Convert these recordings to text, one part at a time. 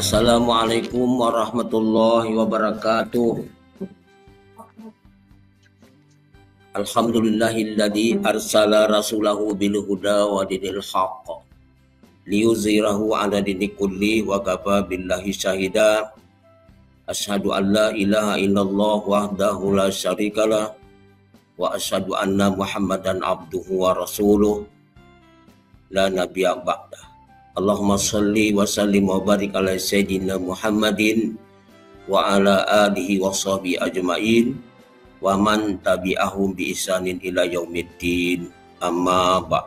Assalamualaikum warahmatullahi wabarakatuh. Alhamdulillahilladzi arsala rasulahu bil huda wa dinil haqq liyuzhirahu 'ala dini kulli wa kafa billahi syahida. Asyhadu an la ilaha illallah wahdahu la syarikalah wa asyhadu anna Muhammadan abduhu wa rasuluh la nabiyya ba'dah. Allahumma salli wa sallim wa barik ala sayyidina Muhammadin wa ala alihi wa sahbihi ajma'in wa man tabi'ahum bi ihsanin ila yaumiddin, amma ba'd.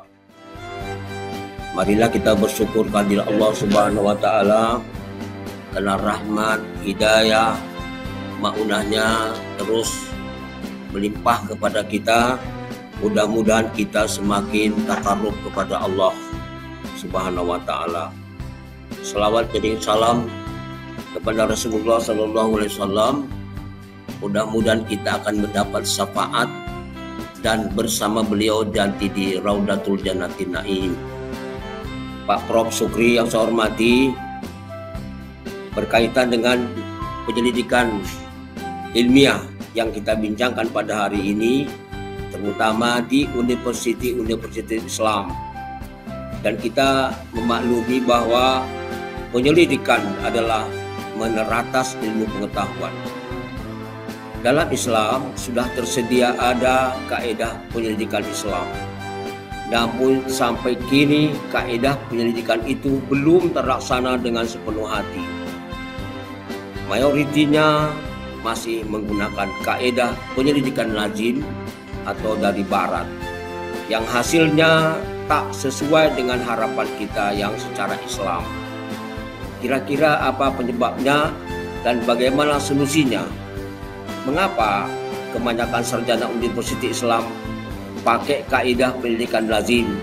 Marilah kita bersyukur kehadirat Allah Subhanahu wa taala karena rahmat, hidayah, maunahnya terus melimpah kepada kita. Mudah-mudahan kita semakin takarrub kepada Allah Subhanahu wa taala. Selawat dan salam kepada Rasulullah sallallahu alaihi wasallam. Mudah-mudahan kita akan mendapat syafaat dan bersama beliau nanti di Raudatul Jannatin Naim. Pak Prof Sukri yang saya hormati, berkaitan dengan penyelidikan ilmiah yang kita bincangkan pada hari ini, terutama di Universiti Islam. Dan kita memaklumi bahwa penyelidikan adalah meneratas ilmu pengetahuan. Dalam Islam sudah tersedia ada kaedah penyelidikan Islam. Namun sampai kini kaedah penyelidikan itu belum terlaksana dengan sepenuh hati. Mayoritinya masih menggunakan kaedah penyelidikan lazim atau dari barat, yang hasilnya tak sesuai dengan harapan kita yang secara Islam. Kira-kira apa penyebabnya dan bagaimana solusinya? Mengapa kebanyakan sarjana Universiti Islam pakai kaidah pendidikan lazim,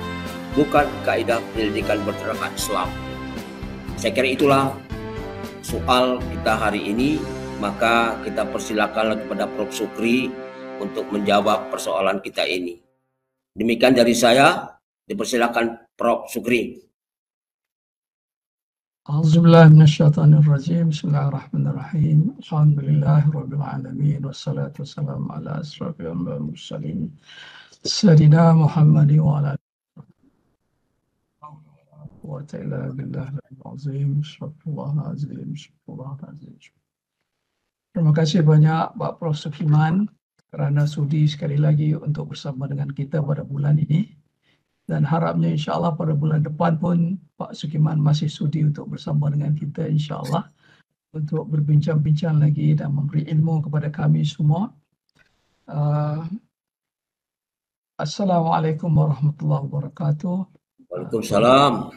bukan kaidah pendidikan berterakat Islam? Saya kira itulah soal kita hari ini. Maka kita persilakan kepada Prof Sukri untuk menjawab persoalan kita ini. Demikian dari saya. Dipersilakan Prof Sukri. A'udzubillahi minasyaitonirrajim. Bismillahirrahmanirrahim. Alhamdulillahirabbil alamin wassalatu wassalamu ala asyrafil mursalin sayyidina Muhammad wa ala Terima kasih banyak Pak Prof Sukiman kerana sudi sekali lagi untuk bersama dengan kita pada bulan ini. Dan harapnya insyaAllah pada bulan depan pun Pak Sukiman masih sudi untuk bersama dengan kita insyaAllah untuk berbincang-bincang lagi dan memberi ilmu kepada kami semua. Assalamualaikum warahmatullahi wabarakatuh. Waalaikumsalam.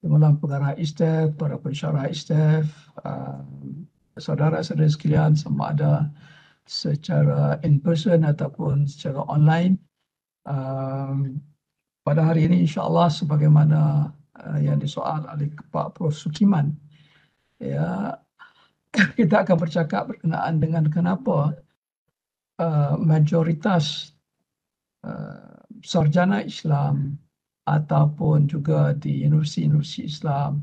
Semua pengarah ISTEF, para pensyarah ISTEF, saudara-saudara sekalian, sama ada secara in person ataupun secara online. Pada hari ini insyaAllah sebagaimana yang disoal oleh Pak Prof Sukiman, ya, kita akan bercakap berkenaan dengan kenapa majoritas sarjana Islam ataupun juga di universiti-universiti Islam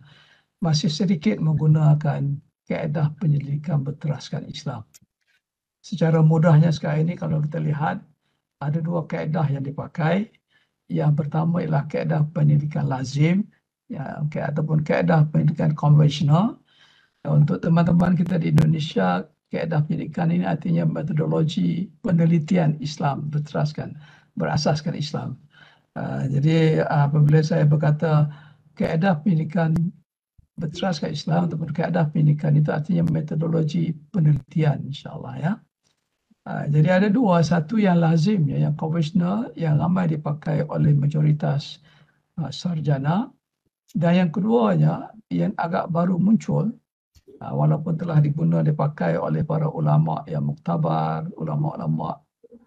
masih sedikit menggunakan kaedah penyelidikan berteraskan Islam. Secara mudahnya sekarang ini kalau kita lihat, ada dua kaedah yang dipakai. Yang pertama ialah kaedah pendidikan lazim, ya, ataupun kaedah pendidikan konvensional. Untuk teman-teman kita di Indonesia, kaedah pendidikan ini artinya metodologi penelitian Islam berasaskan Islam. Jadi apabila saya berkata kaedah pendidikan berasaskan Islam ataupun kaedah pendidikan, itu artinya metodologi penelitian, insyaAllah, ya. Jadi ada dua, satu yang lazim, yang konvensional, yang ramai dipakai oleh majoritas sarjana, dan yang keduanya yang agak baru muncul, walaupun telah dipakai oleh para ulama yang muktabar, ulama-ulama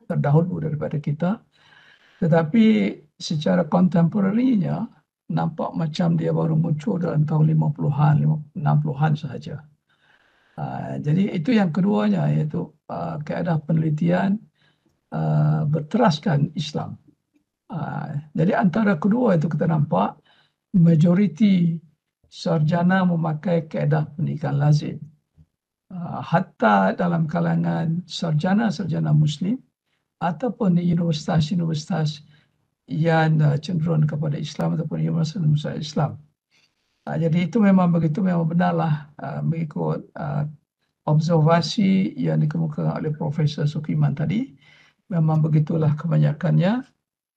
terdahulu daripada kita, tetapi secara kontemporarinya nampak macam dia baru muncul dalam tahun 50-an, 60-an sahaja. Jadi itu yang keduanya, iaitu kaedah penelitian berteraskan Islam. Jadi antara kedua itu kita nampak majoriti sarjana memakai kaedah pendidikan lazim. Hatta dalam kalangan sarjana-sarjana Muslim ataupun di universitas-universitas yang cenderung kepada Islam ataupun universitas Islam. Jadi itu memang begitu, memang benarlah mengikut observasi yang dikemukakan oleh Profesor Sukiman tadi. Memang begitulah kebanyakannya.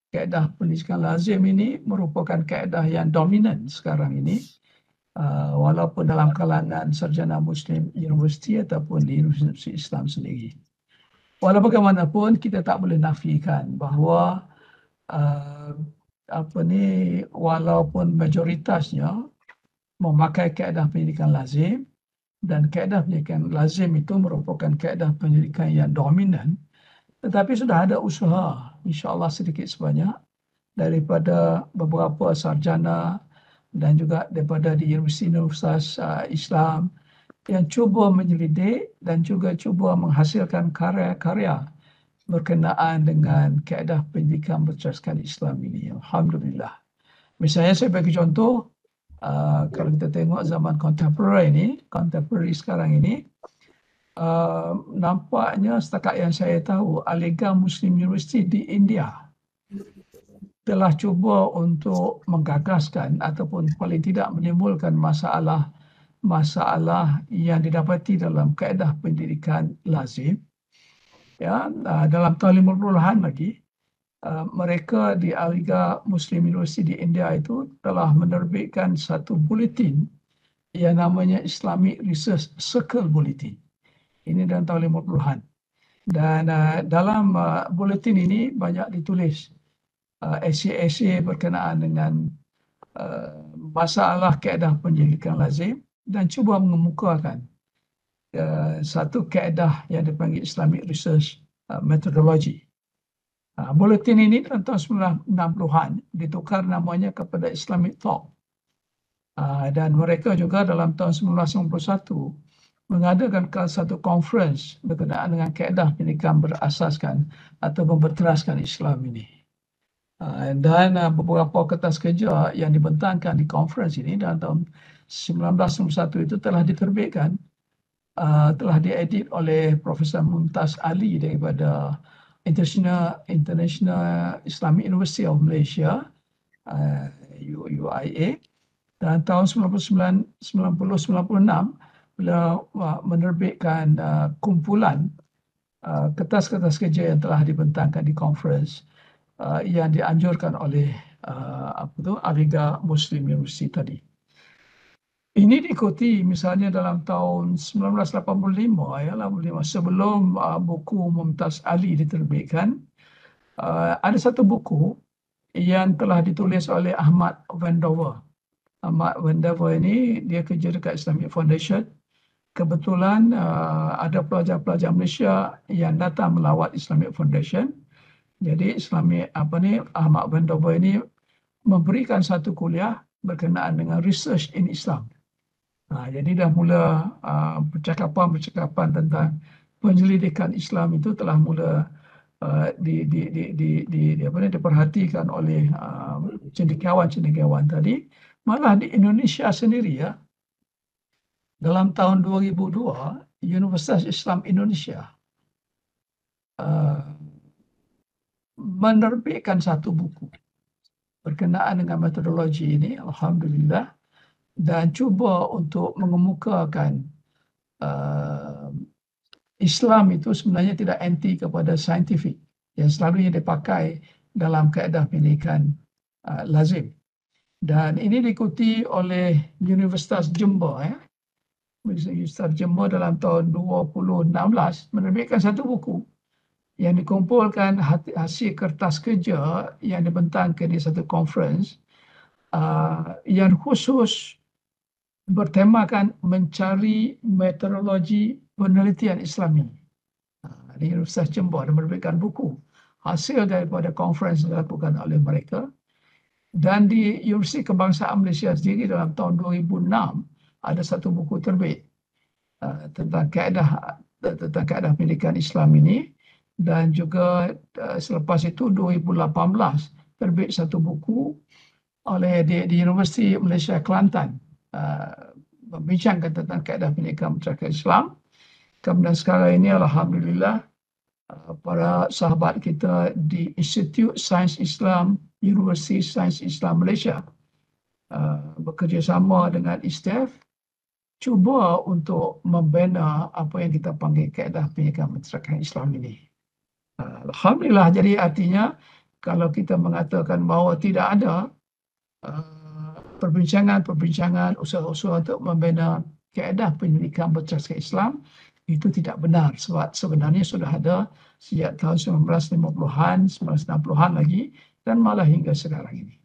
Kaedah pendidikan lazim ini merupakan kaedah yang dominan sekarang ini. Walaupun dalam kalangan sarjana Muslim universiti ataupun di universiti Islam sendiri. Walau bagaimanapun kita tak boleh nafikan bahawa walaupun majoritasnya memakai kaedah pendidikan lazim dan kaedah pendidikan lazim itu merupakan kaedah pendidikan yang dominan, tetapi sudah ada usaha insya-Allah sedikit sebanyak daripada beberapa sarjana dan juga daripada di universitas Islam yang cuba menyelidik dan juga cuba menghasilkan karya-karya berkenaan dengan kaedah pendidikan berasaskan Islam ini. Alhamdulillah. Misalnya saya bagi contoh, kalau kita tengok zaman contemporary sekarang ini, nampaknya setakat yang saya tahu, Aligarh Muslim University di India telah cuba untuk menggagaskan ataupun paling tidak menimbulkan masalah yang didapati dalam kaedah pendidikan lazim. Ya, dalam tahun 50-an lagi, mereka di Aligarh Muslim University di India itu telah menerbitkan satu bulletin yang namanya Islamic Research Circle Bulletin. Ini dalam tahun 50-an. Dan dalam bulletin ini banyak ditulis esei-esei berkenaan dengan masalah kaedah pendidikan lazim dan cuba mengemukakan satu kaedah yang dipanggil Islamic Research Methodology. Bulletin ini dalam tahun 1960-an ditukar namanya kepada Islamic Thought. Dan mereka juga dalam tahun 1991 mengadakan satu conference berkenaan dengan kaedah pendidikan berasaskan atau berteraskan Islam ini. Dan beberapa kertas kerja yang dibentangkan di conference ini dalam tahun 1991 itu telah diterbitkan, telah diedit oleh Profesor Mumtaz Ali daripada International Islamic University of Malaysia, UIA. Dan tahun 1996 beliau menerbitkan kumpulan kertas-kertas kerja yang telah dibentangkan di conference yang dianjurkan oleh Aligarh Muslim University tadi. Ini diikuti misalnya dalam tahun 1985 sebelum buku Mumtaz Ali diterbitkan, ada satu buku yang telah ditulis oleh Ahmad Wendover. Ahmad Wendover ini dia kerja dekat Islamic Foundation. Kebetulan ada pelajar-pelajar Malaysia yang datang melawat Islamic Foundation. Jadi Ahmad Wendover ini memberikan satu kuliah berkenaan dengan research in Islam. Jadi dah mula percakapan tentang penyelidikan Islam itu telah mula diperhatikan oleh cendekiawan-cendekiawan tadi. Malah di Indonesia sendiri ya, dalam tahun 2002 Universitas Islam Indonesia menerbitkan satu buku berkenaan dengan metodologi ini, alhamdulillah, dan cuba untuk mengemukakan Islam itu sebenarnya tidak anti kepada saintifik yang selalunya dipakai dalam kaedah pendidikan lazim. Dan ini diikuti oleh Universitas Jember. Universitas Jember dalam tahun 2016 menerbitkan satu buku yang dikumpulkan hasil kertas kerja yang dibentangkan di satu conference yang khusus bertemakan mencari metodologi penelitian Islami. Di Universitas Jember ada menerbitkan buku hasil daripada conference yang dilakukan oleh mereka. Dan di Universiti Kebangsaan Malaysia sendiri dalam tahun 2006 ada satu buku terbit tentang kaedah pendidikan Islam ini. Dan juga selepas itu 2018 terbit satu buku oleh di Universiti Malaysia Kelantan membincangkan tentang kaedah pendidikan masyarakat Islam. Kemudian sekarang ini alhamdulillah para sahabat kita di Institut Sains Islam Universiti Sains Islam Malaysia bekerjasama dengan ISTEF cuba untuk membina apa yang kita panggil kaedah pendidikan masyarakat Islam ini. Alhamdulillah, jadi artinya kalau kita mengatakan bahawa tidak ada perbincangan-perbincangan usaha-usaha untuk membina kaedah pendidikan berdasarkan Islam, itu tidak benar sebab sebenarnya sudah ada sejak tahun 1950-an, 1960-an lagi dan malah hingga sekarang ini.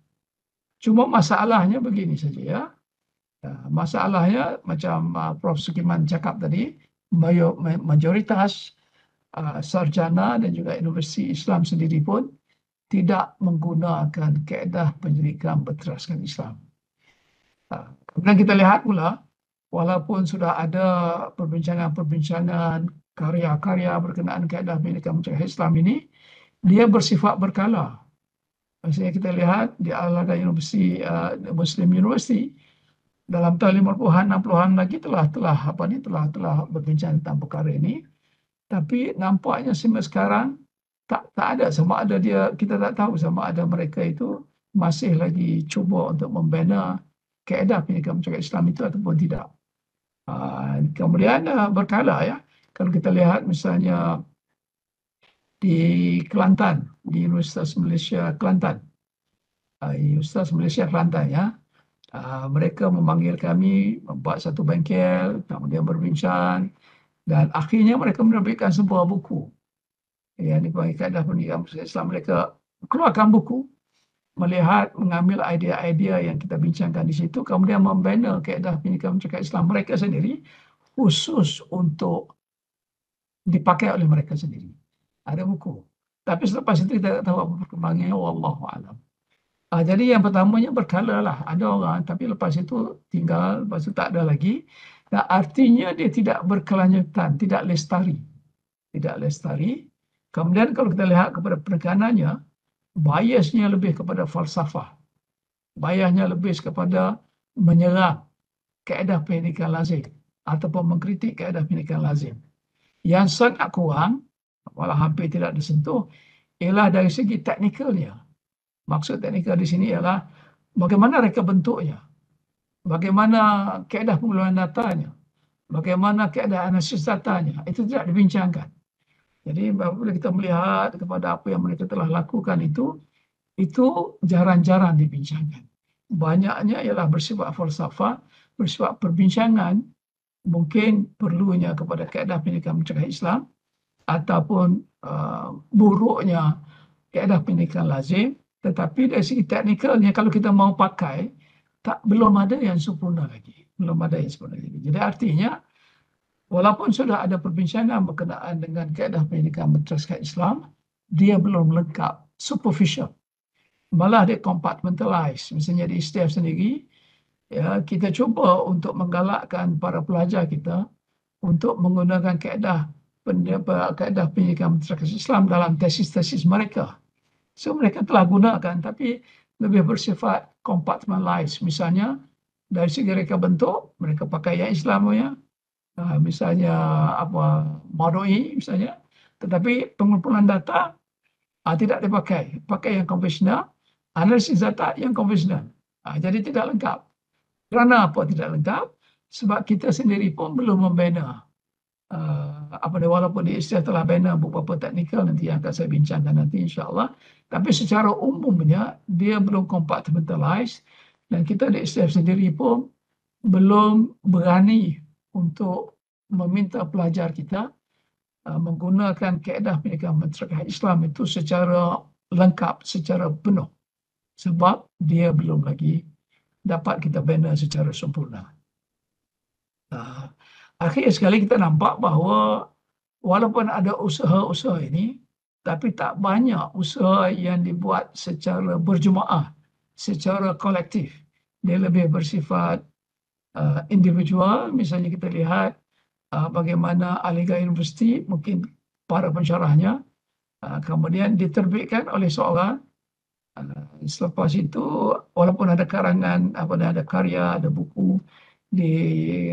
Cuma masalahnya begini saja ya. Masalahnya macam Prof. Sukiman cakap tadi, mayoritas sarjana dan juga universiti Islam sendiri pun tidak menggunakan kaedah pendidikan berteraskan Islam. Kemudian kita lihat pula, walaupun sudah ada perbincangan-perbincangan, karya-karya berkenaan kaedah pendidikan berteraskan Islam ini, dia bersifat berkala. Maksudnya kita lihat di Al-Azhar University, Muslim University, dalam tahun 50-an, 60-an lagi telah berbincang tentang perkara ini. Tapi nampaknya sampai sekarang tak ada, sama ada kita tak tahu sama ada mereka itu masih lagi cuba untuk membina kaedah pendidikan masyarakat Islam itu ataupun tidak. Kemudian berkala ya, kalau kita lihat misalnya di Kelantan, di Universitas Malaysia Kelantan, Universitas Malaysia Kelantan ya, mereka memanggil kami membuat satu bengkel, kemudian berbincang dan akhirnya mereka menerbitkan sebuah buku yang dipanggil kaedah pendidikan masyarakat Islam. Mereka keluarkan buku, mengambil idea-idea yang kita bincangkan di situ, kemudian membina kaedah pendidikan masyarakat Islam mereka sendiri khusus untuk dipakai oleh mereka sendiri. Ada buku. Tapi selepas itu kita tak tahu apa perkembangannya, wallahu a'lam. Jadi yang pertamanya berkala lah, ada orang, tapi lepas itu tinggal, lepas itu tak ada lagi. Dan artinya dia tidak berkelanjutan, tidak lestari. Tidak lestari. Kemudian kalau kita lihat kepada penekanannya, biasnya lebih kepada falsafah. Biasnya lebih kepada menyerang kaedah pendidikan lazim ataupun mengkritik kaedah pendidikan lazim. Yang sangat kurang, malah hampir tidak disentuh, ialah dari segi teknikalnya. Maksud teknikal di sini ialah bagaimana reka bentuknya, bagaimana kaedah pengelolaan datanya, bagaimana kaedah analisis datanya, itu tidak dibincangkan. Jadi apabila kita melihat kepada apa yang mereka telah lakukan itu jarang-jarang dibincangkan. Banyaknya ialah bersifat falsafah, bersifat perbincangan, mungkin perlunya kepada kaedah pendidikan masyarakat Islam, ataupun buruknya kaedah pendidikan lazim, tetapi dari segi teknikalnya kalau kita mau pakai, belum ada yang sempurna lagi. Belum ada yang sempurna lagi. Jadi artinya, walaupun sudah ada perbincangan berkenaan dengan kaedah pendidikan berteraskan Islam, dia belum lengkap, superficial. Malah dia compartmentalize. Misalnya di ISTEF sendiri, ya, kita cuba untuk menggalakkan para pelajar kita untuk menggunakan kaedah pendidikan berteraskan Islam dalam tesis-tesis mereka. So mereka telah gunakan, tapi lebih bersifat compartmentalize. Misalnya dari segi reka bentuk, mereka pakai yang Islamnya, misalnya Madoi misalnya, tetapi pengumpulan data tidak dipakai, pakai yang konvensional, analisis data yang konvensional. Jadi tidak lengkap. Kerana apa tidak lengkap? Sebab kita sendiri pun belum membina. Walaupun di ISTEF telah bina beberapa teknikal nanti yang akan saya bincangkan nanti insya-Allah, tapi secara umumnya dia belum compartmentalize dan kita di ISTEF sendiri pun belum berani untuk meminta pelajar kita menggunakan kaedah pendidikan masyarakat Islam itu secara lengkap, secara penuh, sebab dia belum lagi dapat kita bina secara sempurna. Akhir sekali kita nampak bahawa walaupun ada usaha-usaha ini, tapi tak banyak usaha yang dibuat secara berjemaah, secara kolektif. Dia lebih bersifat individual. Misalnya kita lihat bagaimana Al-Azhar University, mungkin para pensyarahnya, kemudian diterbitkan oleh seorang, Selepas itu, walaupun ada karangan, ada karya, ada buku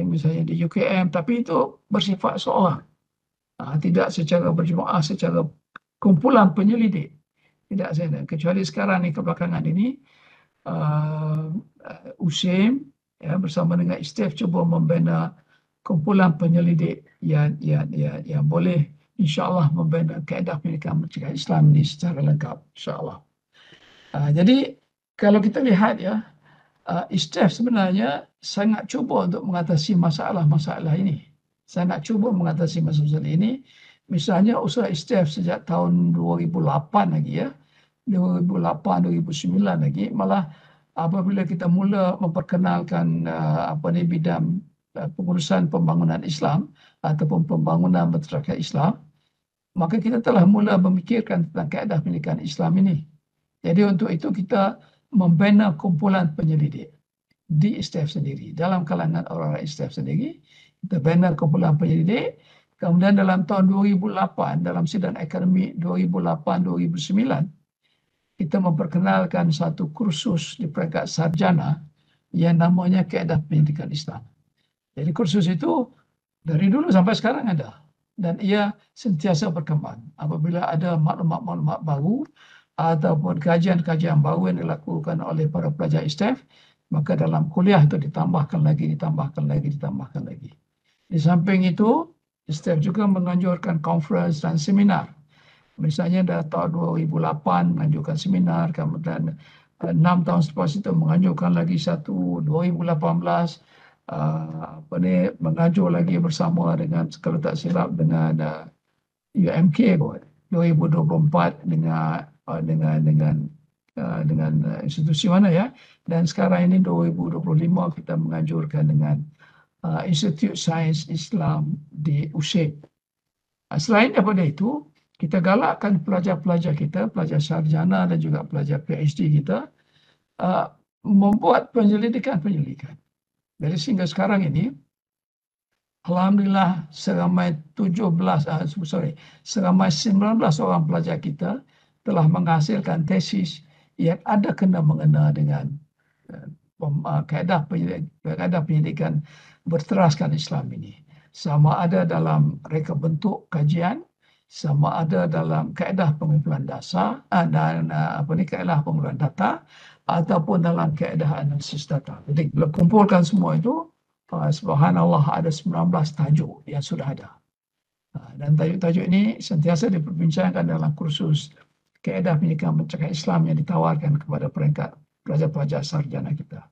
misalnya di UKM, tapi itu bersifat seorang, tidak secara berjemaah, secara kumpulan penyelidik. Tidak saya, kecuali sekarang ni kebelakangan ini, USIM bersama dengan ISTEF cuba membina kumpulan penyelidik yang boleh insya-Allah membina kaedah pendidikan mencegah Islam ini secara lengkap, insya-Allah. Jadi kalau kita lihat ISTEF sebenarnya sangat cuba untuk mengatasi masalah-masalah ini. Sangat cuba mengatasi masalah ini. Misalnya usaha ISTEF sejak tahun 2008 lagi 2008, 2009 lagi, malah apabila kita mula memperkenalkan bidang pengurusan pembangunan Islam ataupun pembangunan berterakat Islam, maka kita telah mula memikirkan tentang kaedah pendidikan Islam ini. Jadi untuk itu kita membina kumpulan penyelidik di ISTEF sendiri. Dalam kalangan orang-orang ISTEF sendiri, kita bina kumpulan penyelidik. Kemudian dalam tahun 2008, dalam sidang akademik 2008-2009, kita memperkenalkan satu kursus di peringkat sarjana yang namanya Kaedah Pendidikan Islam. Jadi kursus itu dari dulu sampai sekarang ada. Dan ia sentiasa berkembang. Apabila ada maklumat-maklumat baru, ataupun kajian-kajian baru yang dilakukan oleh para pelajar ISTEF, maka dalam kuliah itu ditambahkan lagi. Di samping itu, ISTEF juga menganjurkan conference dan seminar. Misalnya dah tahun 2008 menganjurkan seminar, kemudian 6 tahun selepas itu menganjurkan lagi satu, 2018 mengajuk lagi bersama dengan, kalau tak silap, dengan UMK 2024 dengan institusi mana dan sekarang ini 2025 kita menganjurkan dengan Institut Sains Islam di USIM. Selain daripada itu, kita galakkan pelajar-pelajar kita, pelajar sarjana dan juga pelajar PhD kita membuat penyelidikan. Jadi sehingga sekarang ini, alhamdulillah seramai 19 orang pelajar kita telah menghasilkan tesis yang ada kena-mengena dengan kaedah pendidikan berteraskan Islam ini. Sama ada dalam reka bentuk kajian, sama ada dalam kaedah pengumpulan dasar dan kaedah pengumpulan data, ataupun dalam kaedah analisis data. Jadi bila kumpulkan semua itu, subhanallah ada 19 tajuk yang sudah ada. Dan tajuk-tajuk ini sentiasa diperbincangkan dalam kursus kaedah pendidikan mencegah Islam yang ditawarkan kepada peringkat pelajar-pelajar sarjana kita.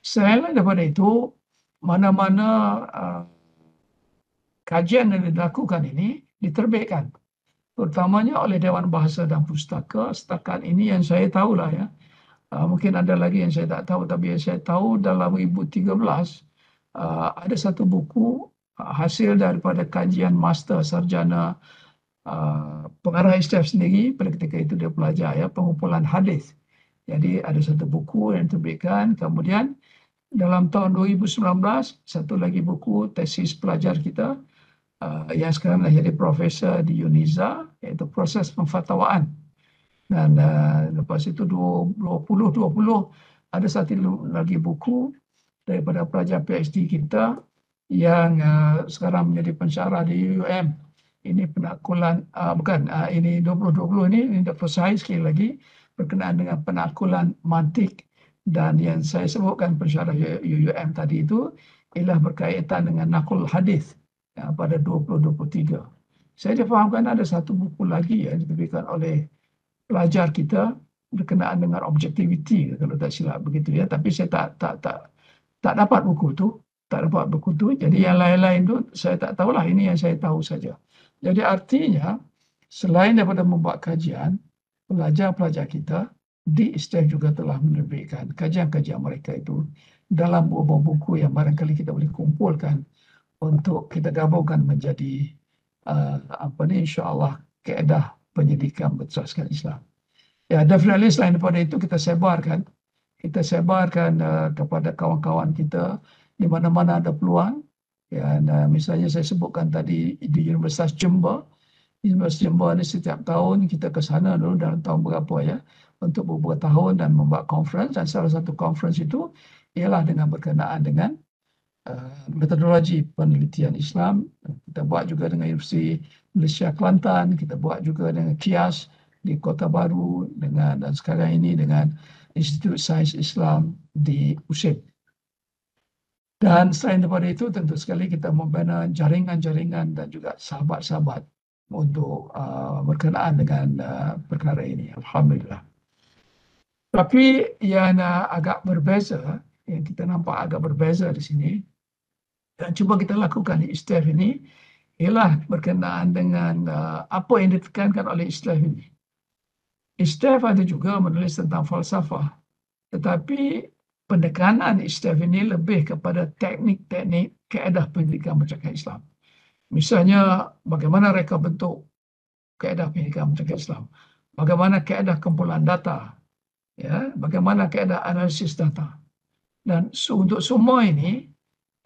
Selain daripada itu, mana-mana kajian yang dilakukan ini diterbitkan, terutamanya oleh Dewan Bahasa dan Pustaka. Setakat ini yang saya tahulah mungkin ada lagi yang saya tak tahu, tapi yang saya tahu dalam 2013 ada satu buku hasil daripada kajian master sarjana pengarah ISTEF sendiri. Pada ketika itu dia pelajar pengumpulan hadis. Jadi ada satu buku yang diterbitkan. Kemudian dalam tahun 2019 satu lagi buku tesis pelajar kita yang sekarang dah jadi profesor di UNIZA, iaitu proses pemfatwaan. Dan lepas itu 2020 ada satu lagi buku daripada pelajar PhD kita yang sekarang menjadi pensyarah di UUM. Ini penakulan, ini 2020 ini dipersahi sekali lagi berkenaan dengan penakulan mantik, dan yang saya sebutkan pensyarah UUM tadi itu ialah berkaitan dengan nakul hadis pada 2023. Saya difahamkan ada satu buku lagi yang diterbitkan oleh pelajar kita berkenaan dengan objektiviti, kalau tak silap begitu tapi saya tak dapat buku tu. Jadi yang lain-lain tu saya tak tahulah, ini yang saya tahu saja. Jadi artinya selain daripada membuat kajian, pelajar-pelajar kita di ISTEF juga telah menerbitkan kajian-kajian mereka itu dalam buah-buah buku yang barangkali kita boleh kumpulkan untuk kita gabungkan menjadi insya-Allah kaedah pendidikan berteraskan Islam. Definitely selain daripada itu kita sebarkan kepada kawan-kawan kita di mana-mana ada peluang. Misalnya saya sebutkan tadi di Universitas Jember. Universitas Jember ni setiap tahun kita ke sana dulu dalam tahun berapa untuk beberapa tahun dan membuat conference, dan salah satu conference itu ialah dengan berkenaan dengan metodologi penelitian Islam. Kita buat juga dengan Universiti Malaysia Kelantan, kita buat juga dengan KIAS di Kota Baru, dan sekarang ini dengan Institut Sains Islam di USIP. Dan selain daripada itu, tentu sekali kita membina jaringan-jaringan dan juga sahabat-sahabat untuk berkenaan dengan perkara ini. Alhamdulillah. Tapi yang agak berbeza, yang kita nampak agak berbeza di sini, dan cuba kita lakukan di ISTEF ini, ialah berkenaan dengan apa yang ditekankan oleh ISTEF ini. ISTEF ada juga menulis tentang falsafah, tetapi pendekanan ISTEF ini lebih kepada teknik-teknik kaedah pendidikan masyarakat Islam. Misalnya, bagaimana reka bentuk kaedah pendidikan masyarakat Islam, bagaimana kaedah kumpulan data, ya, bagaimana kaedah analisis data. Dan untuk semua ini,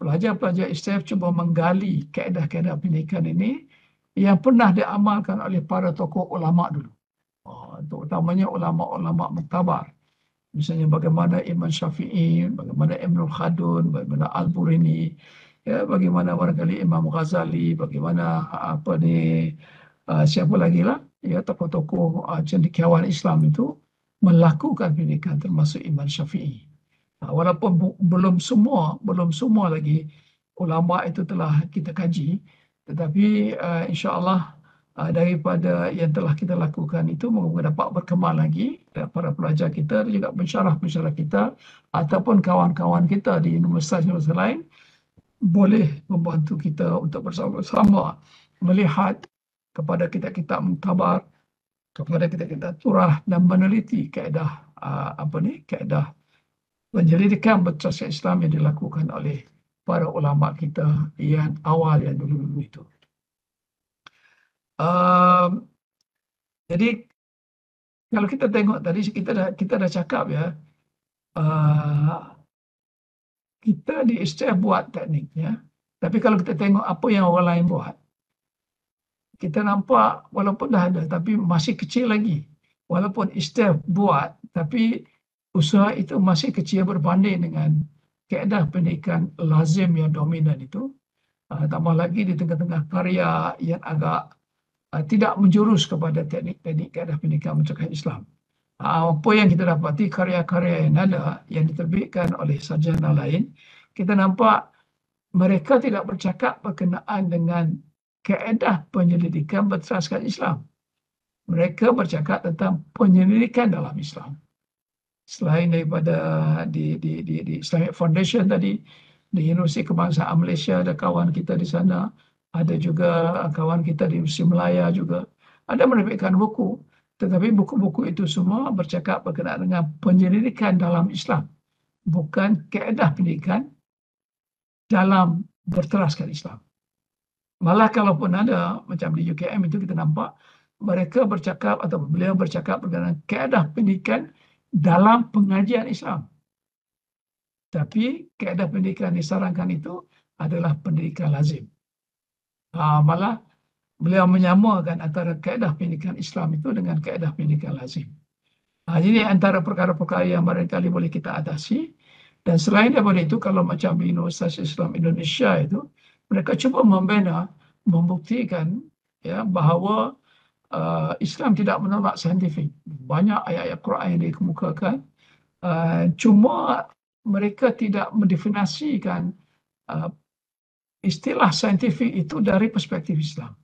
pelajar-pelajar ISTEF cuba menggali kaedah-kaedah pendidikan ini yang pernah diamalkan oleh para tokoh ulama dulu. Terutamanya ulama-ulama muktabar. Misalnya bagaimana Imam Syafi'i, bagaimana Ibnul Khaldun, bagaimana Al-Burini, ya, bagaimana barangkali Imam Ghazali, bagaimana siapa lagi lah, ya, tokoh-tokoh cendekiawan Islam itu melakukan pendidikan, termasuk Imam Syafi'i. Walaupun belum semua lagi ulama itu telah kita kaji, tetapi insya-Allah daripada yang telah kita lakukan itu moga dapat berkembang lagi, dan para pelajar kita dan juga pensyarah-pensyarah kita ataupun kawan-kawan kita di universiti-universiti lain boleh membantu kita untuk bersama-sama melihat kepada kitab-kitab muktabar, kepada kitab-kitab turah dan meneliti kaedah kaedah penyelidikan berasaskan Islam yang dilakukan oleh para ulama kita yang awal, yang dulu-dulu itu. Jadi kalau kita tengok tadi, kita dah cakap, ya, kita di ISTEF buat tekniknya, tapi kalau kita tengok apa yang orang lain buat, kita nampak walaupun dah ada tapi masih kecil lagi. Walaupun ISTEF buat, tapi usaha itu masih kecil berbanding dengan kaedah pendidikan lazim yang dominan itu. Tambah lagi di tengah-tengah karya yang agak tidak menjurus kepada teknik-teknik kaedah pendidikan masyarakat Islam. Apa yang kita dapati, karya-karya yang ada, yang diterbitkan oleh sarjana lain, kita nampak mereka tidak bercakap berkenaan dengan kaedah penyelidikan berasaskan Islam. Mereka bercakap tentang penyelidikan dalam Islam. Selain daripada di Islamic Foundation tadi, di Universiti Kebangsaan Malaysia ada kawan kita di sana, ada juga kawan kita di Universiti Melaya juga, ada menerbitkan buku, tetapi buku-buku itu semua bercakap berkenaan dengan penyelidikan dalam Islam, bukan kaedah pendidikan dalam berteraskan Islam. Malah kalaupun ada, macam di UKM itu kita nampak, mereka bercakap atau beliau bercakap berkenaan kaedah pendidikan dalam pengajian Islam. Tapi kaedah pendidikan disarankan itu adalah pendidikan lazim. Malah beliau menyamakan antara kaedah pendidikan Islam itu dengan kaedah pendidikan lazim. Jadi antara perkara-perkara yang barangkali boleh kita atasi. Dan selain daripada itu, kalau macam di Universitas Islam Indonesia itu, mereka cuba membuktikan, ya, bahawa Islam tidak menolak saintifik. Banyak ayat-ayat Quran yang dikemukakan, cuma mereka tidak mendefinisikan istilah saintifik itu dari perspektif Islam.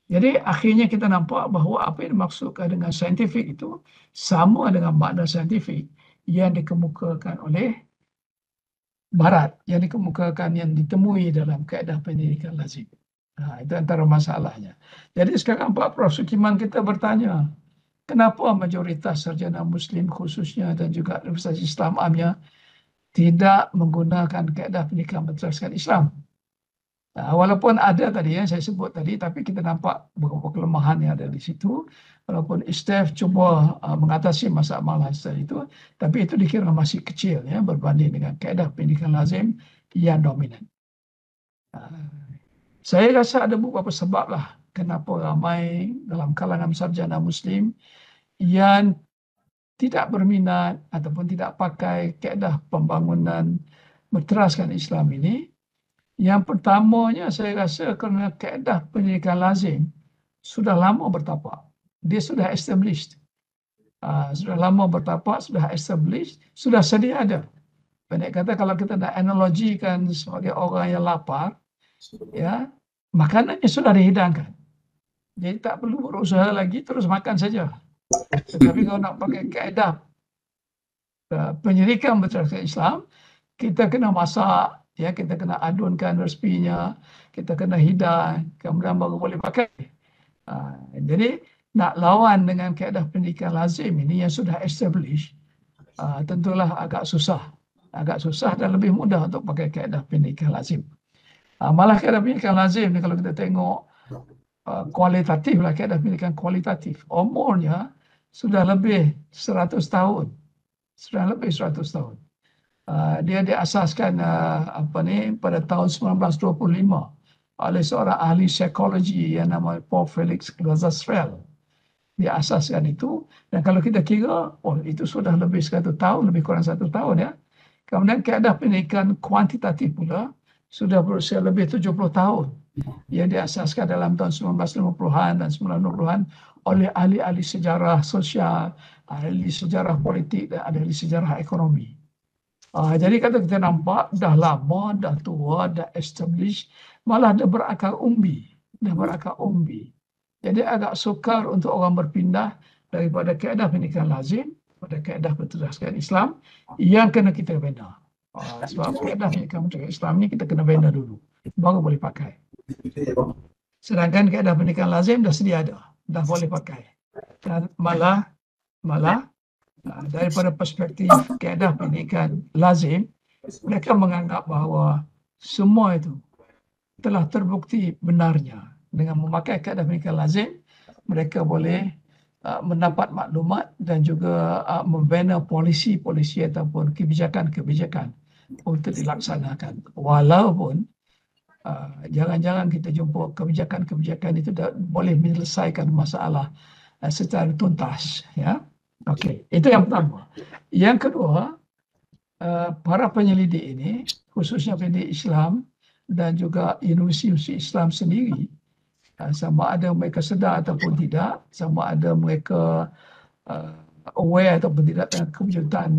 Jadi akhirnya kita nampak bahawa apa yang dimaksudkan dengan saintifik itu sama dengan makna saintifik yang dikemukakan oleh Barat, yang dikemukakan, yang ditemui dalam kaedah pendidikan lazim. Itu antara masalahnya. Jadi sekarang Pak Prof Sukiman kita bertanya, kenapa majoritas sarjana Muslim khususnya dan juga Universitas Islam Amnya tidak menggunakan kaedah pendidikan berasaskan Islam? Walaupun ada tadi yang saya sebut tadi, tapi kita nampak beberapa kelemahan yang ada di situ. Walaupun ISTEF cuba mengatasi masalah itu, tapi itu dikira masih kecil, ya, berbanding dengan kaedah pendidikan lazim yang dominan. Saya rasa ada beberapa sebab lah kenapa ramai dalam kalangan sarjana Muslim yang tidak berminat ataupun tidak pakai kaedah pembangunan berteraskan Islam ini, yang pertamanya saya rasa kerana kaedah pendidikan lazim sudah lama bertapak. Dia sudah established. Sudah lama bertapak, sudah established, sudah sedia ada. Pendek kata, kalau kita nak analogikan sebagai orang yang lapar, ya, makanannya sudah dihidangkan. Jadi tak perlu berusaha lagi, terus makan saja. Tetapi kalau nak pakai kaedah pendidikan berteraskan Islam, kita kena masak, ya, kita kena adunkan resepinya, kita kena hidang, kemudian baru boleh pakai. Jadi nak lawan dengan kaedah pendidikan lazim ini yang sudah established, tentulah agak susah dan lebih mudah untuk pakai kaedah pendidikan lazim. Malah kaedah pendidikan lazim ni kalau kita tengok kualitatif lah, kaedah pendidikan kualitatif, umurnya sudah lebih 100 tahun. Dia diasaskan pada tahun 1925 oleh seorang ahli psikologi yang nama Paul Felix Gazasrel. Dia asaskan itu, dan kalau kita kira, itu sudah lebih 100 tahun, lebih kurang 1 tahun ya. Kemudian kaedah pendidikan kuantitatif pula sudah berusia lebih 70 tahun. Yang diasaskan dalam tahun 1950-an dan 1960-an oleh ahli-ahli sejarah sosial, ahli sejarah politik dan ahli sejarah ekonomi. Jadi kalau kita nampak dah lama, dah tua, dah established, malah dah berakar umbi. Jadi agak sukar untuk orang berpindah daripada kaedah pendidikan lazim pada kaedah berteraskan Islam yang kena kita bina. Sebab kaedah pendidikan berteraskan Islam ni kita kena bina dulu, baru boleh pakai. Sedangkan kaedah pendidikan lazim dah sedia ada, dah boleh pakai. Dan malah daripada perspektif kaedah pendidikan lazim, mereka menganggap bahawa semua itu telah terbukti benarnya. Dengan memakai kaedah pendidikan lazim, mereka boleh mendapat maklumat dan juga membina polisi-polisi ataupun kebijakan-kebijakan untuk dilaksanakan. Walaupun jangan-jangan kita jumpa kebijakan-kebijakan itu boleh menyelesaikan masalah secara tuntas, ya. Okey, itu yang pertama. Yang kedua, para penyelidik ini, khususnya penyelidik Islam dan juga universiti Islam sendiri, sama ada mereka sedar ataupun tidak, sama ada mereka aware ataupun tidak dengan kewujudan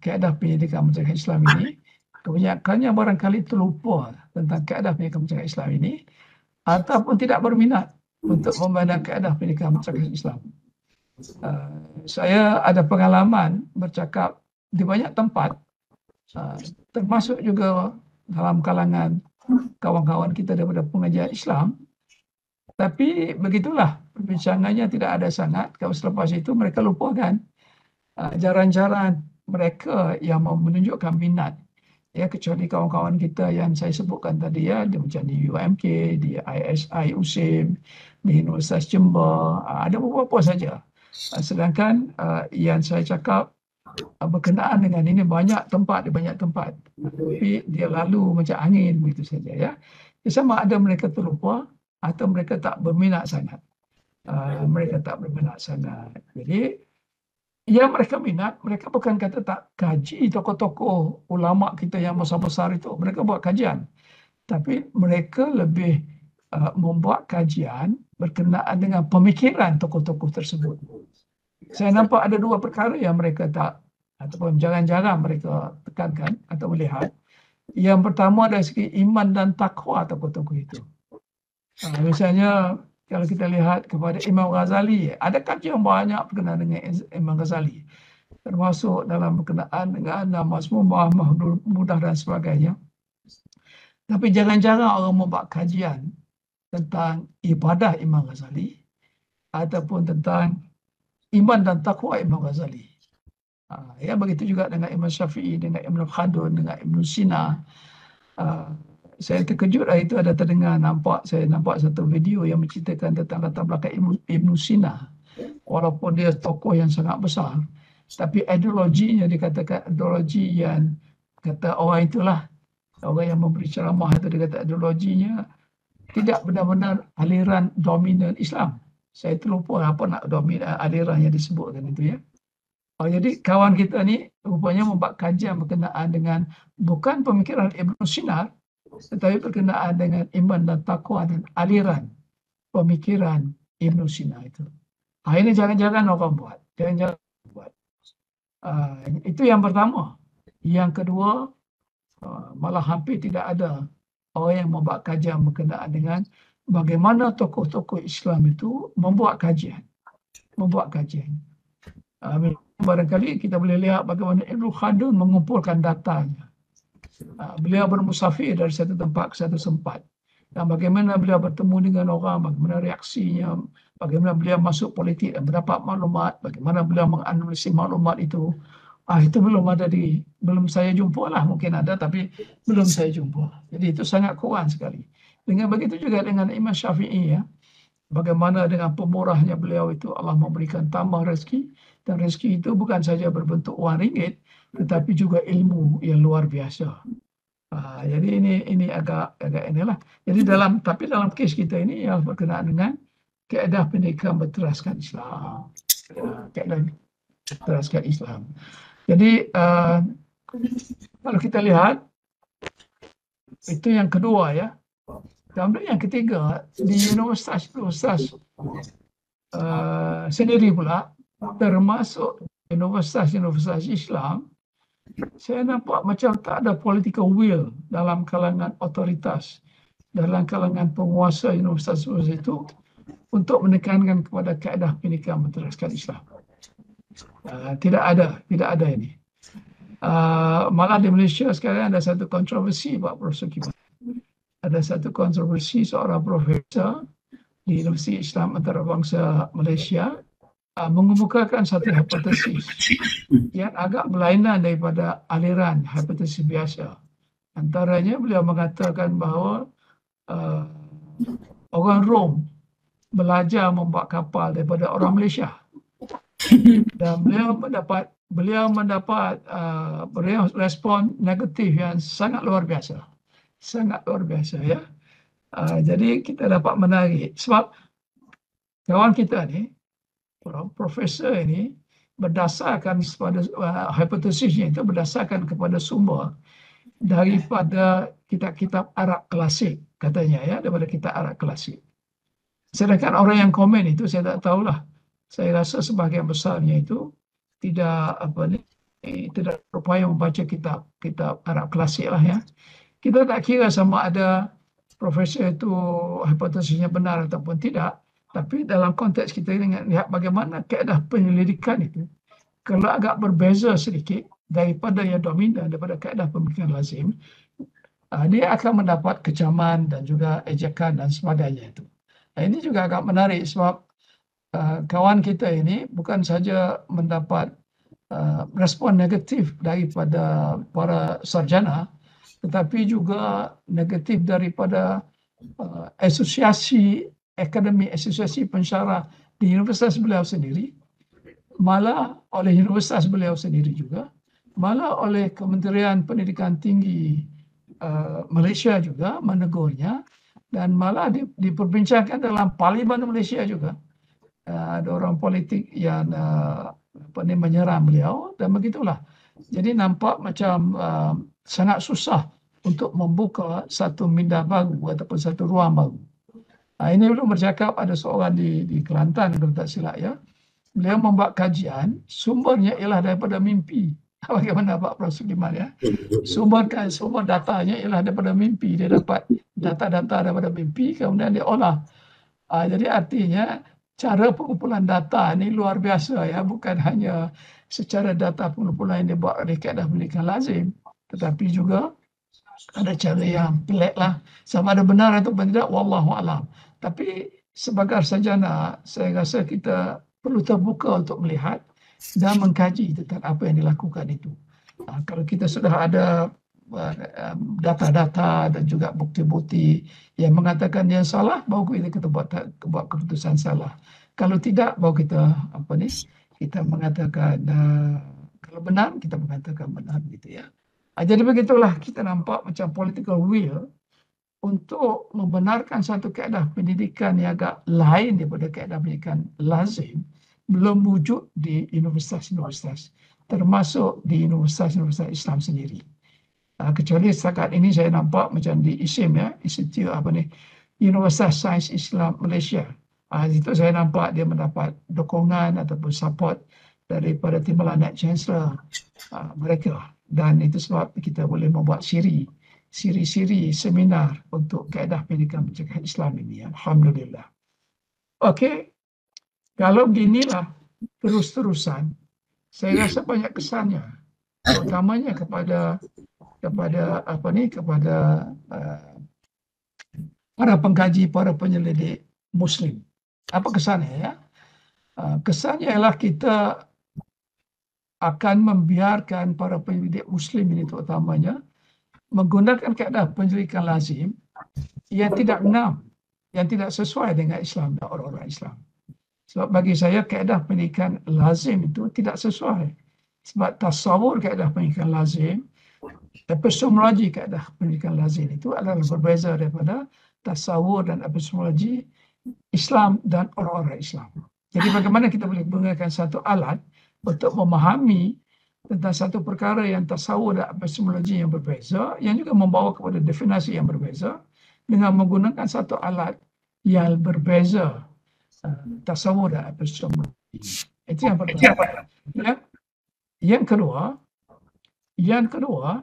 kaedah pendidikan berteraskan Islam ini, kebanyakannya barangkali terlupa tentang kaedah pendidikan berteraskan Islam ini ataupun tidak berminat untuk membina kaedah pendidikan berteraskan Islam. Saya ada pengalaman bercakap di banyak tempat, termasuk juga dalam kalangan kawan-kawan kita daripada pengajian Islam. Tapi begitulah, perbincangannya tidak ada sangat. Kalau selepas itu mereka lupakan ajaran-ajaran mereka yang menunjukkan minat. Ya, kecuali kawan-kawan kita yang saya sebutkan tadi, ya, macam di UMK, di ISI USIM, di Universitas Jember, ada beberapa saja. Sedangkan yang saya cakap berkenaan dengan ini banyak tempat, tapi dia lalu macam angin begitu saja, ya. Sama ada mereka terlupa atau mereka tak berminat sangat. Jadi yang mereka minat, mereka bukan kata tak kaji tokoh-tokoh ulama kita yang besar-besar itu, mereka buat kajian, tapi mereka lebih membuat kajian berkenaan dengan pemikiran tokoh-tokoh tersebut. Saya nampak ada dua perkara yang mereka tak, ataupun jarang-jarang mereka tekankan atau melihat. Yang pertama dari segi iman dan takwa tokoh-tokoh itu. Misalnya kalau kita lihat kepada Imam Ghazali, ada kajian banyak berkenaan dengan Imam Ghazali, termasuk dalam berkenaan dengan Mazmumah, Mudah dan sebagainya. Tapi jarang-jarang orang membuat kajian tentang ibadah Imam Ghazali ataupun tentang iman dan takwa Imam Ghazali. Ya, begitu juga dengan Imam Syafi'i, dengan Ibn Khaldun, dengan Ibn Sina. Saya terkejut itu ada saya nampak satu video yang menceritakan tentang latar belakang Ibn Sina. Walaupun dia tokoh yang sangat besar, tapi ideologinya dikatakan ideologi yang kata orang itulah, orang yang memberi ceramah itu dia kata ideologinya tidak benar-benar aliran dominan Islam. Saya terlupa apa nak dominan aliran yang disebutkan itu, ya. Jadi kawan kita ni rupanya membuat kajian berkenaan dengan bukan pemikiran Ibn Sina, tetapi berkenaan dengan iman dan takwa dan aliran pemikiran Ibn Sina itu. Ini jangan-jangan orang buat. Jangan-jangan buat. Itu yang pertama. Yang kedua, malah hampir tidak ada orang yang membuat kajian berkenaan dengan bagaimana tokoh-tokoh Islam itu membuat kajian. Barangkali kita boleh lihat bagaimana Ibn Khaldun mengumpulkan datanya. Beliau bermusafir dari satu tempat ke satu tempat. Dan bagaimana beliau bertemu dengan orang, bagaimana reaksinya, bagaimana beliau masuk politik dan mendapat maklumat, bagaimana beliau menganalisis maklumat itu. Itu belum saya jumpa lah, mungkin ada tapi belum saya jumpa. Jadi itu sangat kurang sekali. Dengan begitu juga dengan Imam Syafi'i ya. Bagaimana dengan pemurahnya beliau itu Allah memberikan tambah rezeki, dan rezeki itu bukan saja berbentuk wang ringgit tetapi juga ilmu yang luar biasa. Jadi ini agak inilah. Jadi dalam kes kita ini yang berkenaan dengan kaedah pendidikan berteraskan Islam. Kaedah berteraskan Islam. Jadi kalau kita lihat itu yang kedua ya. Kemudian yang ketiga, di universitas sendiri pula, termasuk universitas Islam, saya nampak macam tak ada political will dalam kalangan otoritas, dalam kalangan penguasa universitas itu untuk menekankan kepada kaedah pendidikan berteraskan Islam. Tidak ada ini. Malah di Malaysia sekarang ada satu kontroversi Pak Profesor Kiban. Ada satu kontroversi seorang profesor di Universiti Islam Antarabangsa Malaysia mengemukakan satu hipotesis yang agak berlainan daripada aliran hipotesis biasa. Antaranya beliau mengatakan bahawa orang Rom belajar membuat kapal daripada orang Malaysia. Dan beliau mendapat respon negatif yang sangat luar biasa. Ya. Jadi kita dapat menarik sebab kawan kita ni, profesor ini berdasarkan kepada hipotesisnya itu berdasarkan kepada sumber daripada kitab-kitab Arab klasik katanya ya, daripada kitab Arab klasik. Sedangkan orang yang komen itu saya tak tahulah. Saya rasa sebahagian besarnya itu tidak berupaya membaca kitab Arab klasik lah ya. Kita tak kira sama ada profesor itu hipotesisnya benar ataupun tidak, tapi dalam konteks kita ini lihat bagaimana kaedah penyelidikan itu kalau agak berbeza sedikit daripada yang dominan daripada kaedah pemikiran lazim, dia akan mendapat kecaman dan juga ejekan dan sebagainya itu. Ini juga agak menarik sebab kawan kita ini bukan saja mendapat respon negatif daripada para sarjana, tetapi juga negatif daripada asosiasi pensyarah di universitas beliau sendiri, malah oleh universitas beliau sendiri juga, malah oleh Kementerian Pendidikan Tinggi Malaysia juga menegurnya, dan malah diperbincangkan dalam Parlimen Malaysia juga. Ada orang politik yang menyerang beliau dan begitulah. Jadi nampak macam sangat susah untuk membuka satu minda baru ataupun satu ruang baru. Ini belum bercakap ada seorang di Kelantan kalau tak silap ya. Beliau membuat kajian, sumbernya ialah daripada mimpi. Bagaimana Pak Prof. Suliman ya? Sumber datanya ialah daripada mimpi. Dia dapat data-data daripada mimpi, kemudian dia olah. Jadi artinya cara pengumpulan data ini luar biasa ya, bukan hanya secara data pengumpulan yang dibuat oleh kaedah pendidikan lazim, tetapi juga ada cara yang pelik lah. Sama ada benar atau tidak, wallahu alam. Tapi sebagai sarjana, saya rasa kita perlu terbuka untuk melihat dan mengkaji tentang apa yang dilakukan itu. Kalau kita sudah ada data-data dan juga bukti-bukti yang mengatakan yang salah, baru kita buat keputusan salah. Kalau tidak, baru kita mengatakan kalau benar, kita mengatakan benar gitu ya. Jadi begitulah kita nampak macam political will untuk membenarkan satu kaedah pendidikan yang agak lain daripada kaedah pendidikan lazim belum wujud di universitas-universitas, termasuk di universitas-universitas Islam sendiri. Kecuali setakat ini saya nampak macam di ISIM, ya, Institut Universitas Sains Islam Malaysia. Itu saya nampak dia mendapat dukungan ataupun support daripada Timbalan Net Chancellor mereka. Dan itu sebab kita boleh membuat siri-siri seminar untuk kaedah pendidikan pencegahan Islam ini. Alhamdulillah. Okey, kalau beginilah terus-terusan, saya rasa banyak kesannya, terutamanya kepada para pengkaji, para penyelidik Muslim. Apa kesannya, ya? Kesannya ialah kita akan membiarkan para penyelidik Muslim ini terutamanya menggunakan kaedah penyelidikan lazim yang tidak ngam, yang tidak sesuai dengan Islam dan orang-orang Islam. Sebab bagi saya kaedah pendidikan lazim itu tidak sesuai. Sebab tasawur kaedah pendidikan lazim, epistemologi kaedah pendidikan lazim itu adalah berbeza daripada tasawur dan epistemologi Islam dan orang-orang Islam. Jadi bagaimana kita boleh menggunakan satu alat untuk memahami tentang satu perkara yang tasawur dan epistemologi yang berbeza, yang juga membawa kepada definisi yang berbeza, dengan menggunakan satu alat yang berbeza, tasawur dan epistemologi. Itu yang pertama. Yang kedua,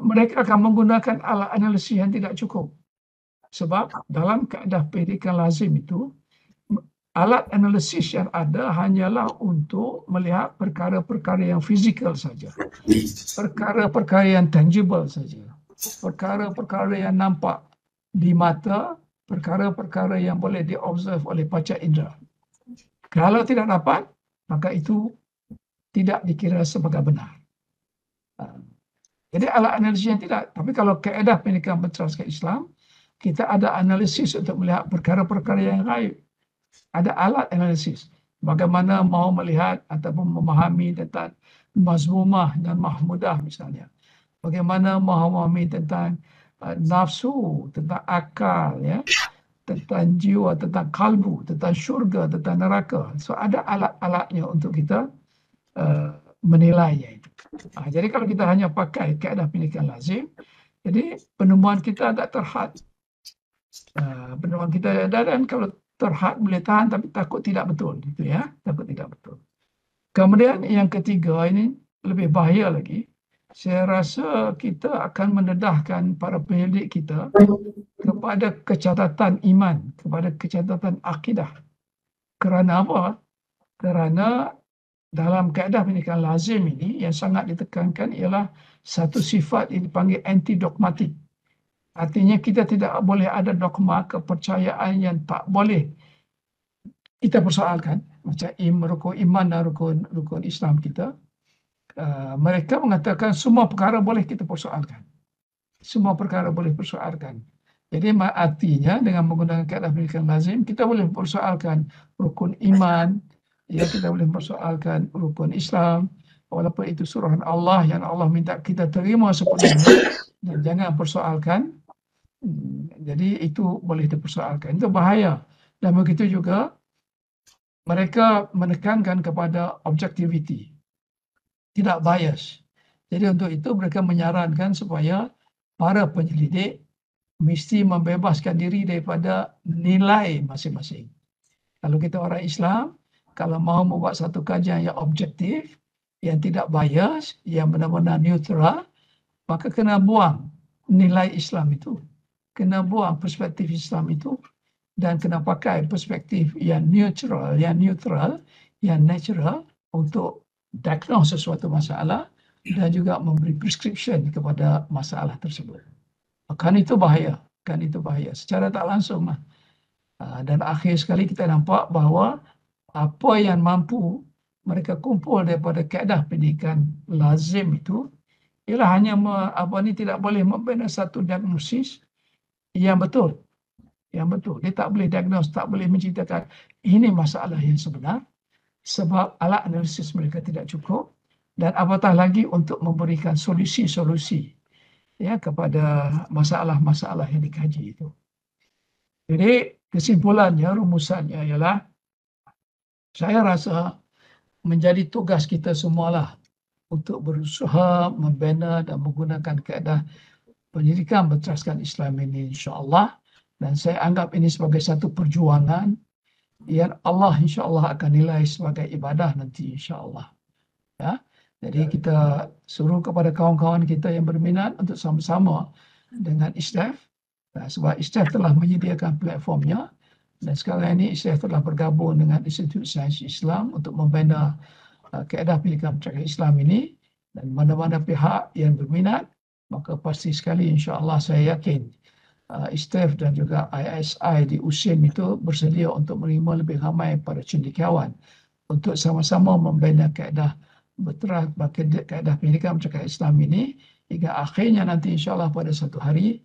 mereka akan menggunakan alat analisis yang tidak cukup. Sebab dalam kaedah pendidikan lazim itu, alat analisis yang ada hanyalah untuk melihat perkara-perkara yang fizikal saja. Perkara-perkara yang tangible saja. Perkara-perkara yang nampak di mata, perkara-perkara yang boleh diobserve oleh panca indera. Kalau tidak dapat, maka itu tidak dikira sebagai benar. Jadi alat analisis yang tidak. Tapi kalau kaedah pendidikan berasaskan Islam, kita ada analisis untuk melihat perkara-perkara yang gaib. Ada alat analisis. Bagaimana mau melihat ataupun memahami tentang mazmumah dan mahmudah misalnya. Bagaimana memahami tentang nafsu, tentang akal, ya, tentang jiwa, tentang kalbu, tentang syurga, tentang neraka. So ada alat-alatnya untuk kita menilainya itu. Jadi kalau kita hanya pakai kaedah pendidikan lazim, jadi penemuan kita agak terhad. Penemuan kita ada, dan kalau terhad boleh tahan tapi takut tidak betul, gitu ya, takut tidak betul. Kemudian yang ketiga ini lebih bahaya lagi. Saya rasa kita akan mendedahkan para penyelidik kita kepada kecacatan iman, kepada kecacatan akidah. Kerana apa? Kerana dalam kaedah pendidikan lazim ini yang sangat ditekankan ialah satu sifat yang dipanggil anti-dogmatik. Artinya kita tidak boleh ada dogma, kepercayaan yang tak boleh kita persoalkan. Macam rukun iman dan rukun Islam kita. Mereka mengatakan semua perkara boleh kita persoalkan. Semua perkara boleh persoalkan. Jadi artinya dengan menggunakan kaedah pendidikan lazim, kita boleh persoalkan rukun iman, ya, kita boleh persoalkan rukun Islam, walaupun itu suruhan Allah yang Allah minta kita terima sepenuhnya, dan jangan persoalkan. Jadi itu boleh dipersoalkan. Itu bahaya. Dan begitu juga mereka menekankan kepada objektiviti, tidak bias. Jadi untuk itu mereka menyarankan supaya para penyelidik mesti membebaskan diri daripada nilai masing-masing. Kalau kita orang Islam, kalau mahu membuat satu kajian yang objektif, yang tidak bias, yang benar-benar neutral, maka kena buang nilai Islam itu. Kena buang perspektif Islam itu dan kena pakai perspektif yang neutral, yang natural untuk diagnose sesuatu masalah dan juga memberi prescription kepada masalah tersebut. Kan itu bahaya, secara tak langsung lah. Dan akhir sekali kita nampak bahawa apa yang mampu mereka kumpul daripada kaedah pendidikan lazim itu ialah hanya tidak boleh membina satu diagnosis yang betul. Dia tak boleh diagnose, tak boleh menceritakan ini masalah yang sebenar sebab alat analisis mereka tidak cukup, dan apatah lagi untuk memberikan solusi-solusi, ya, kepada masalah-masalah yang dikaji itu. Jadi kesimpulannya, rumusannya ialah Saya rasa menjadi tugas kita semualah untuk berusaha membina dan menggunakan kaedah pendidikan berteraskan Islam ini, insya-Allah. Dan saya anggap ini sebagai satu perjuangan yang Allah insya-Allah akan nilai sebagai ibadah nanti, insya-Allah. Ya. Jadi kita suruh kepada kawan-kawan kita yang berminat untuk sama-sama dengan ISTEF, sebab ISTEF telah menyediakan platformnya, dan sekarang ini ISTEF telah bergabung dengan Institut Sains Islam untuk membina kaedah pendidikan berteraskan Islam ini. Dan mana-mana pihak yang berminat, maka pasti sekali insya-Allah saya yakin ISTEF dan juga ISI di USIM itu bersedia untuk menerima lebih ramai para cendekiawan untuk sama-sama membina kaedah pendidikan berteraskan Islam ini, hingga akhirnya nanti insya-Allah pada satu hari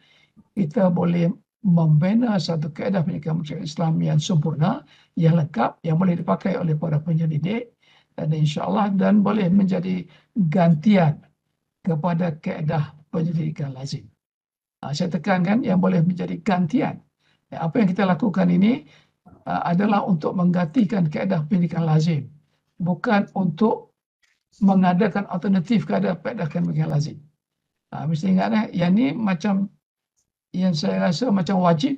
kita boleh membina satu kaedah pendidikan berteraskan Islam yang sempurna, yang lengkap, yang boleh dipakai oleh para penyelidik, dan insya-Allah dan boleh menjadi gantian kepada kaedah penyelidikan lazim. Saya tekankan yang boleh menjadi gantian. Apa yang kita lakukan ini adalah untuk menggantikan kaedah pendidikan lazim, bukan untuk mengadakan alternatif kepada kaedah pendidikan lazim. Mesti ingat, yang ini macam yang saya rasa macam wajib.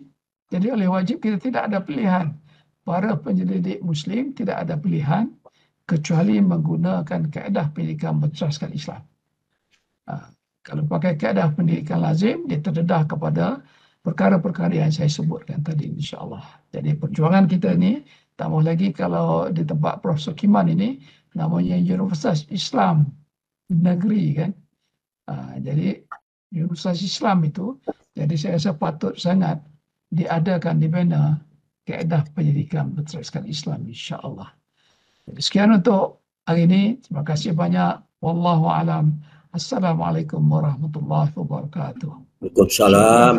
Jadi oleh wajib kita tidak ada pilihan. Para penyelidik Muslim tidak ada pilihan kecuali menggunakan kaedah pendidikan berteraskan Islam. Kalau pakai kaedah pendidikan lazim, dia terdedah kepada perkara-perkara yang saya sebutkan tadi, insya-Allah. Jadi perjuangan kita ni, tambah lagi kalau di tempat Profesor Kiman ini, namanya Universitas Islam Negeri kan. Jadi Universitas Islam itu, jadi saya rasa patut sangat diadakan, dibina kaedah pendidikan berteraskan Islam, insya-Allah. Jadi sekian untuk hari ini. Terima kasih banyak. Wallahu a'lam. Assalamualaikum warahmatullahi wabarakatuh. Waalaikumsalam.